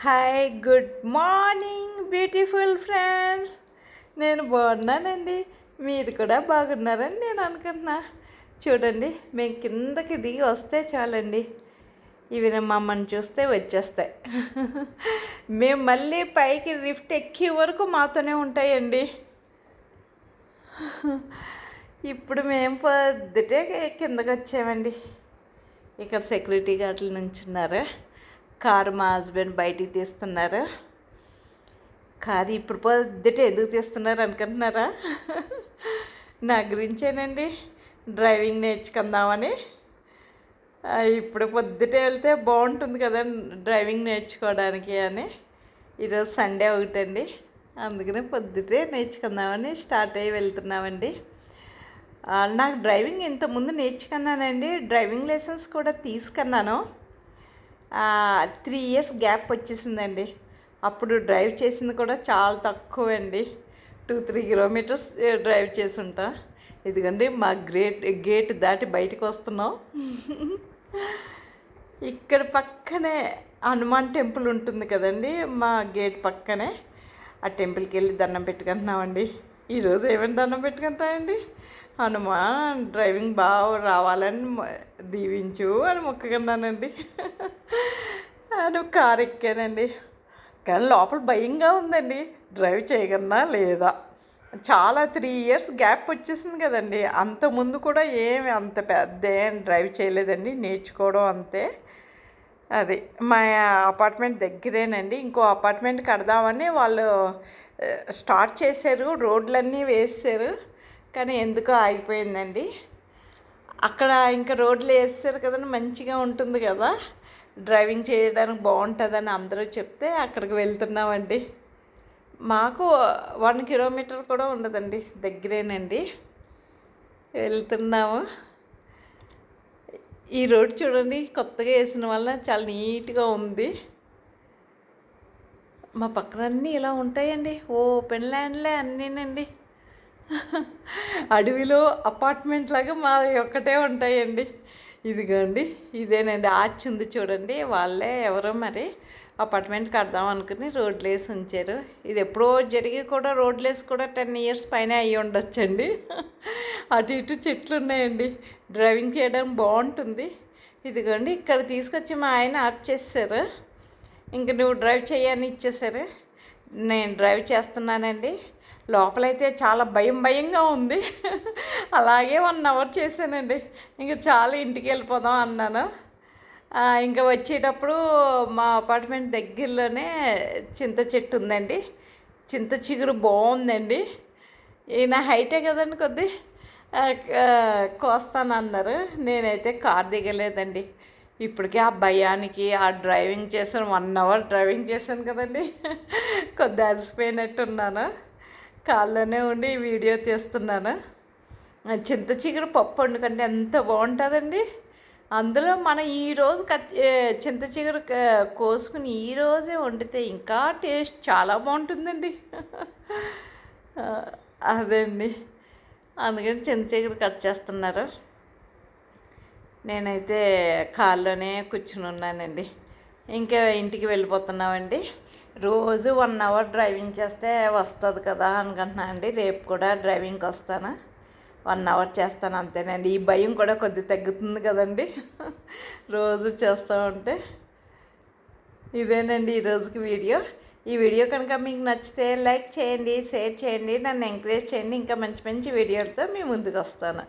Hi good morning beautiful friends. నేను బాగున్నానండి, మీరు కూడా బాగున్నారని నేను అనుకుంటున్నా. చూడండి, మేము కిందకి దిగి వస్తే చాలండి, ఇవి మమ్మల్ని చూస్తే వచ్చేస్తాయి. మేము మళ్ళీ పైకి లిఫ్ట్ ఎక్కే వరకు మాతోనే ఉంటాయండి. ఇప్పుడు మేము పొద్దుటే కిందకి వచ్చామండి. ఇక్కడ సెక్యూరిటీ గార్డులు నుంచున్నారు. కారు మా హస్బెండ్ బయటికి తీస్తున్నారు. కారు ఇప్పుడు పొద్దుటే ఎందుకు తీస్తున్నారు అనుకుంటున్నారా? నా గురించేనండి, డ్రైవింగ్ నేర్చుకుందామని. ఇప్పుడు పొద్దుటే వెళ్తే బాగుంటుంది కదా డ్రైవింగ్ నేర్చుకోవడానికి అని. ఈరోజు సండే ఒకటండి, అందుకనే పొద్దుటే నేర్చుకుందామని స్టార్ట్ అయ్యి వెళ్తున్నామండి. నాకు డ్రైవింగ్ ఇంతకుముందు నేర్చుకున్నానండి, డ్రైవింగ్ లైసెన్స్ కూడా తీసుకున్నాను. 3 ఇయర్స్ గ్యాప్ వచ్చేసిందండి. అప్పుడు డ్రైవ్ చేసింది కూడా చాలా తక్కువ అండి, 2-3 కిలోమీటర్స్ డ్రైవ్ చేసి ఉంటా. ఇదిగండి మా గేట్ దాటి బయటకు వస్తున్నాం. ఇక్కడ పక్కనే హనుమాన్ టెంపుల్ ఉంటుంది కదండి, మా గేట్ పక్కనే. ఆ టెంపుల్కి వెళ్ళి దండం పెట్టుకుంటున్నామండి. ఈరోజు ఏమైనా దండం పెట్టుకుంటామండి, హనుమాన్ డ్రైవింగ్ బాగా రావాలని దీవించు అని మొక్కుకున్నానండి. నువ్వు కారు ఎక్కానండి, కానీ లోపల భయంగా ఉందండి, డ్రైవ్ చేయగలనా లేదా. చాలా 3 ఇయర్స్ గ్యాప్ వచ్చేసింది కదండి. అంతకుముందు కూడా ఏమి అంత పెద్ద ఏం డ్రైవ్ చేయలేదండి, నేర్చుకోవడం అంతే. అది మా అపార్ట్మెంట్ దగ్గరేనండి. ఇంకో అపార్ట్మెంట్ కడదామని వాళ్ళు స్టార్ట్ చేశారు, రోడ్లన్నీ వేసారు, కానీ ఎందుకో ఆగిపోయిందండి. అక్కడ ఇంకా రోడ్లు వేస్తారు కదండి, మంచిగా ఉంటుంది కదా, డ్రైవింగ్ చేయడానికి బాగుంటుందని అందరూ చెప్తే అక్కడికి వెళ్తున్నామండి. మాకు 1 కిలోమీటర్ కూడా ఉండదండి, దగ్గరేనండి. వెళ్తున్నాము. ఈ రోడ్ చూడండి, కొత్తగా వేసిన వల్ల చాలా నీట్గా ఉంది. మా పక్కన అన్నీ ఇలా ఉంటాయండి, ఓపెన్ ల్యాండ్లే అన్నీనండి. అడవిలో అపార్ట్మెంట్ లాగా మా ఒక్కటే ఉంటాయండి. ఇదిగోండి, ఇదేనండి ఆర్చ్ ఉంది చూడండి, వాళ్ళే ఎవరో మరి అపార్ట్మెంట్ కడదాం అనుకుని రోడ్లు వేసి ఉంచారు. ఇది ఎప్పుడో జరిగి కూడా రోడ్లు వేసి కూడా 10 ఇయర్స్ పైన అయ్యి ఉండొచ్చండి. అటు ఇటు చెట్లు ఉన్నాయండి, డ్రైవింగ్ చేయడం బాగుంటుంది. ఇదిగోండి, ఇక్కడ తీసుకొచ్చి మా ఆయన ఆఫ్ చేశారు. ఇంక నువ్వు డ్రైవ్ చేయని ఇచ్చేసారు. నేను డ్రైవ్ చేస్తున్నానండి. లోపలైతే చాలా భయంగా ఉంది. అలాగే 1 అవర్ చేశానండి. ఇంకా చాలా ఇంటికి వెళ్ళిపోదాం అన్నాను. ఇంకా వచ్చేటప్పుడు మా అపార్ట్మెంట్ దగ్గరలోనే చింత చెట్టు ఉందండి, చింత చిగురు బాగుందండి. ఈయన హైటే కదండి, కొద్ది కోస్తానన్నారు. నేనైతే కార్ దిగలేదండి. ఇప్పటికే ఆ భయానికి ఆ డ్రైవింగ్ చేశాను, 1 అవర్ డ్రైవింగ్ చేశాను కదండి, కొద్ది అలసిపోయినట్టున్నాను. కాల్లోనే ఉండి వీడియో తీస్తున్నాను. చింత చిగురు పప్పు వండుకంటే ఎంత బాగుంటుందండి. అందులో మనం ఈరోజు చింత చిగురు కోసుకుని ఈరోజే వండితే ఇంకా టేస్ట్ చాలా బాగుంటుందండి. అదండి, అందుకని చింత చిగురు కట్ చేస్తున్నారు. నేనైతే కాల్లోనే కూర్చుని ఉన్నానండి. ఇంకా ఇంటికి వెళ్ళిపోతున్నామండి. రోజు 1 అవర్ డ్రైవింగ్ చేస్తే వస్తుంది కదా అనుకుంటున్నా అండి. రేపు కూడా డ్రైవింగ్కి వస్తాను, 1 అవర్ చేస్తాను అంతేనండి. ఈ భయం కూడా కొద్ది తగ్గుతుంది కదండి రోజు చేస్తూ ఉంటే. ఇదేనండి ఈరోజుకి వీడియో. ఈ వీడియో కనుక మీకు నచ్చితే లైక్ చేయండి, షేర్ చేయండి, నన్ను ఎంకరేజ్ చేయండి. ఇంకా మంచి మంచి వీడియోలతో మీ ముందుకు వస్తాను.